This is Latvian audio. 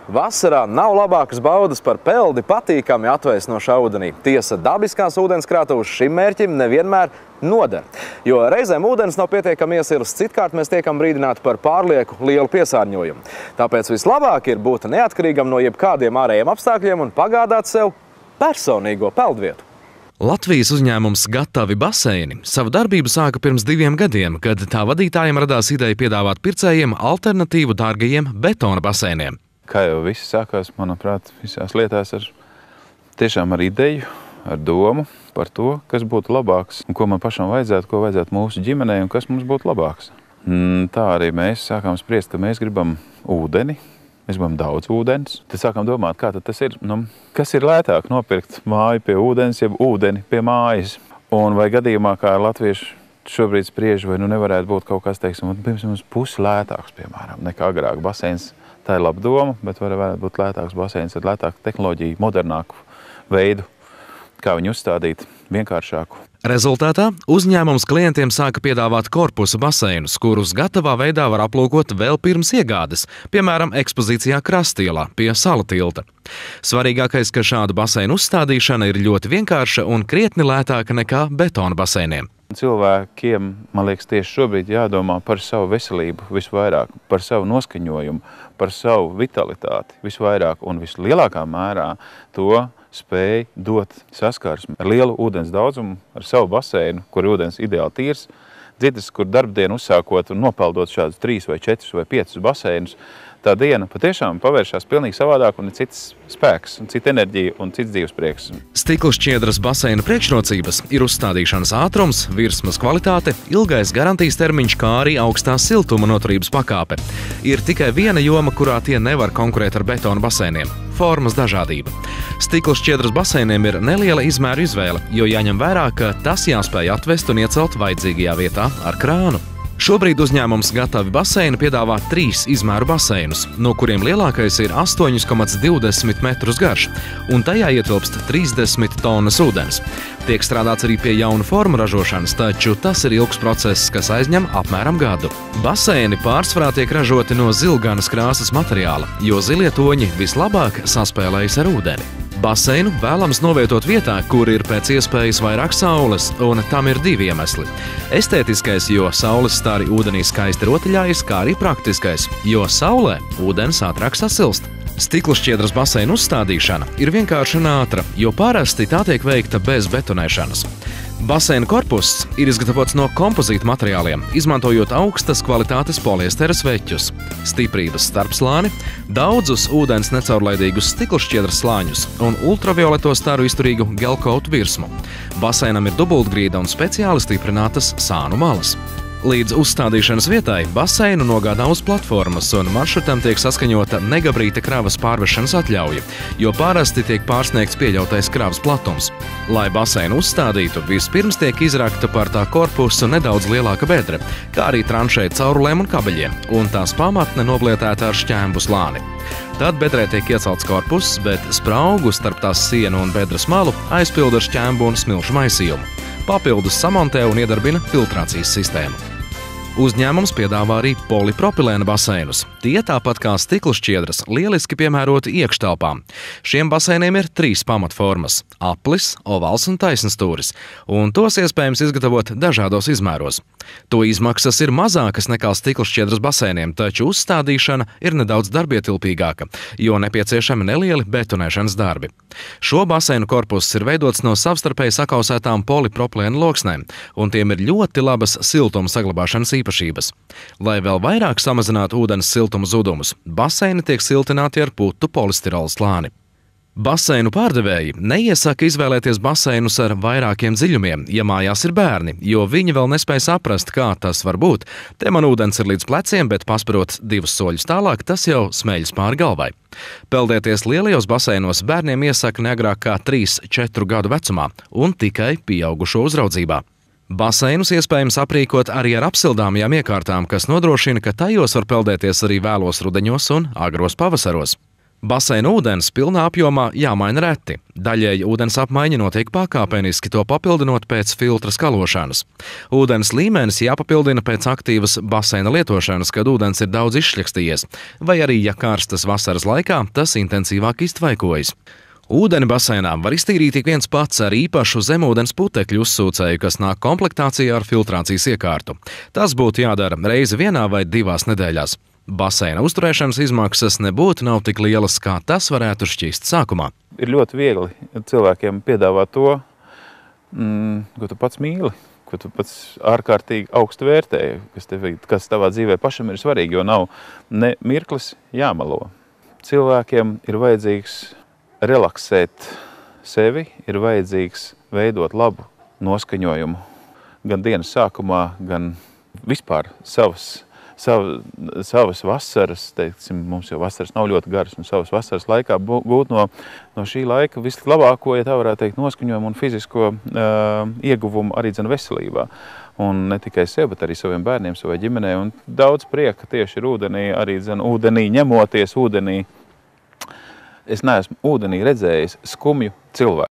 Vasarā nav labākas baudas par peldi patīkami atvēsnošā ūdenī. Tiesa, dabiskās ūdenskrātuves šim mērķim nevienmēr noder. Jo reizēm ūdens nav pietiekami iesilis, citkārt mēs tiekam brīdināti par pārlieku lielu piesārņojumu. Tāpēc vislabāk ir būt neatkarīgam no jebkādiem ārējiem apstākļiem un pagādāt sev personīgo peldvietu. Latvijas uzņēmums Gatavi baseini savu darbību sāka pirms 2 gadiem, kad tā vadītājiem radās ideja piedāvāt pircējiem alternatīvu dārgajiem betona baseiniem. Kā jau viss sākās, manuprāt, visās lietās tiešām ar ideju, ar domu par to, kas būtu labāks un ko man pašam vajadzētu, ko vajadzētu mūsu ģimenei un kas mums būtu labāks. Tā arī mēs sākām spriest, ka mēs gribam ūdeni. Mēs gribam daudz ūdens. Tad sākām domāt, kā tad tas ir. Kas ir lētāk nopirkt māju pie ūdens, jeb ūdeni pie mājas? Un vai gadījumā, kā latvieši šobrīd spriež, vai nevarētu būt kaut kas, teiksim, mums pusi lētāks, piemēram, nekā agrāk baseins. Tā ir laba doma, bet varētu būt lētāks baseins ar lētāku tehnoloģiju, modernāku veidu, kā viņu uzstādīt, vienkāršāku. Rezultātā uzņēmums klientiem sāka piedāvāt korpusa baseinus, kurus gatavā veidā var aplūkot vēl pirms iegādes, piemēram, ekspozīcijā Krastielā pie Sala tilta. Svarīgākais, ka šādu baseinu uzstādīšana ir ļoti vienkārša un krietni lētāka nekā betona baseiniem. Cilvēkiem, man liekas, tieši šobrīd jādomā par savu veselību visvairāk, par savu noskaņojumu, par savu vitalitāti visvairāk un vislielākā mērā to spēj dot saskarsmi ar lielu ūdens daudzumu, ar savu baseinu, kur ūdens ideāli tīrs, dzirdis, kur darbdienu uzsākot un nopeldot šādus 3 vai 4 vai 5 baseinus, tā diena patiešām pavēršās pilnīgi savādāk un ir cits spēks, cita enerģija un cits dzīves prieks. Stikla šķiedras baseina priekšrocības ir uzstādīšanas ātrums, virsmas kvalitāte, ilgais garantijas termiņš, kā arī augstā siltuma noturības pakāpe. Ir tikai viena joma, kurā tie nevar konkurēt ar betona baseiniem – formas dažādība. Stikla šķiedras baseiniem ir neliela izmēru izvēle, jo jāņem vērā, ka tas jāspēj atvest un iecelt vajadzīgajā vietā ar krānu. Šobrīd uzņēmums Gatavi baseini piedāvā 3 izmēru baseinus, no kuriem lielākais ir 8,20 metrus garš, un tajā ietilpst 30 tonnas ūdens. Tiek strādāts arī pie jaunu formu ražošanas, taču tas ir ilgs process, kas aizņem apmēram gadu. Baseini pārsvarā tiek ražoti no zilganas krāsas materiāla, jo zilie toņi vislabāk saspēlējas ar ūdeni. Baseinu vēlams novietot vietā, kur ir pēc iespējas vairāk saules, un tam ir 2 iemesli. Estētiskais, jo saules stari ūdenī skaisti rotaļājas, kā arī praktiskais, jo saulē ūdens ātrāk sasilst. Stikla šķiedras baseinu uzstādīšana ir vienkārši un ātra, jo parasti tā tiek veikta bez betonēšanas. Baseina korpuss ir izgatavots no kompozīta materiāliem, izmantojot augstas kvalitātes poliestera sveķus, stiprības starpslāni, daudzus ūdens necaurlaidīgus stikla šķiedras slāņus un ultravioleto staru izturīgu gelkautu virsmu. Baseinam ir dubultgrīda un speciāli stiprinātas sānu malas. Līdz uzstādīšanas vietai baseinu nogādā uz platformas un maršrutam tiek saskaņota negabrīta kravas pārvešanas atļauja, jo parasti tiek pārsniegts pieļautais kravas platums. Lai baseinu uzstādītu, vispirms tiek izrakta par tā korpusu nedaudz lielāka bedre, kā arī tranšēja caurulēm un kabeļiem, un tās pamatne noblietēta ar šķēmbu slāni. Tad bedrē tiek iecelts korpuss, bet spraugu starp tās sienu un bedres malu aizpilda ar šķēmbu un smilšu maisījumu. Papildus samontē un iedarbina filtrācijas sistēmu. Uzņēmums piedāvā arī polipropilēna baseinus. Tie, tāpat kā stikla šķiedras, lieliski piemēroti iekštelpām. Šiem baseiniem ir 3 pamatformas – aplis, ovāls un taisnstūris, un tos iespējams izgatavot dažādos izmēros. To izmaksas ir mazākas nekā stikla šķiedras baseiniem, taču uzstādīšana ir nedaudz darbietilpīgāka, jo nepieciešami nelieli betonēšanas darbi. Šo baseinu korpuss ir veidots no savstarpēji sakausētām polipropilēna loksnēm, un tiem ir ļoti labas siltuma saglabāšanas īpašības. Lai vēl vairāk samazinātu ūdens siltuma zudumus, baseini tiek siltināti ar putu polistirola slāni. Baseinu pārdevēji neiesaka izvēlēties baseinus ar vairākiem dziļumiem, ja mājās ir bērni, jo viņi vēl nespēj saprast, kā tas var būt. Te man ūdens ir līdz pleciem, bet pasparot 2 soļus tālāk, tas jau smeļas pāri galvai. Peldēties lielajos baseinos bērniem iesaka neagrāk kā 3–4 gadu vecumā un tikai pieaugušo uzraudzībā. Baseinus iespējams aprīkot arī ar apsildāmajām iekārtām, kas nodrošina, ka tajos var peldēties arī vēlos rudeņos un agros pavasaros. Baseina ūdens pilnā apjomā jāmaina reti. Daļēji ūdens apmaiņa notiek pakāpeniski, to papildinot pēc filtra skalošanas. Ūdens līmenis jāpapildina pēc aktīvas baseina lietošanas, kad ūdens ir daudz izšļakstījies, vai arī, ja karstas vasaras laikā, tas intensīvāk iztvaikojas. Ūdeni baseinā var iztīrīt ik viens pats ar īpašu zemūdens putekļu uzsūcēju, kas nāk komplektācijā ar filtrācijas iekārtu. Tas būtu jādara reizi vienā vai 2 nedēļās. Baseina uzturēšanas izmaksas nebūtu nav tik lielas, kā tas varētu šķist sākumā. Ir ļoti viegli cilvēkiem piedāvāt to, ko tu pats mīli, ko tu pats ārkārtīgi augstu vērtēji, kas tavā dzīvē pašam ir svarīgi, jo nav ne mirklis jāmelo. Cilvēkiem ir vajadzīgs relaksēt sevi, ir vajadzīgs veidot labu noskaņojumu gan dienas sākumā, gan vispār savas vasaras, teiksim, mums jau vasaras nav ļoti garas, un savas vasaras laikā gūt no šī laika vislabāko, ja tā varētu teikt, noskaņojumu un fizisko ieguvumu arī veselībā. Un ne tikai sev, bet arī saviem bērniem, savai ģimenei. Un daudz prieka tieši ir ūdenī, arī ūdenī ņemoties ūdenī. Es neesmu ūdenī redzējis skumju cilvēku.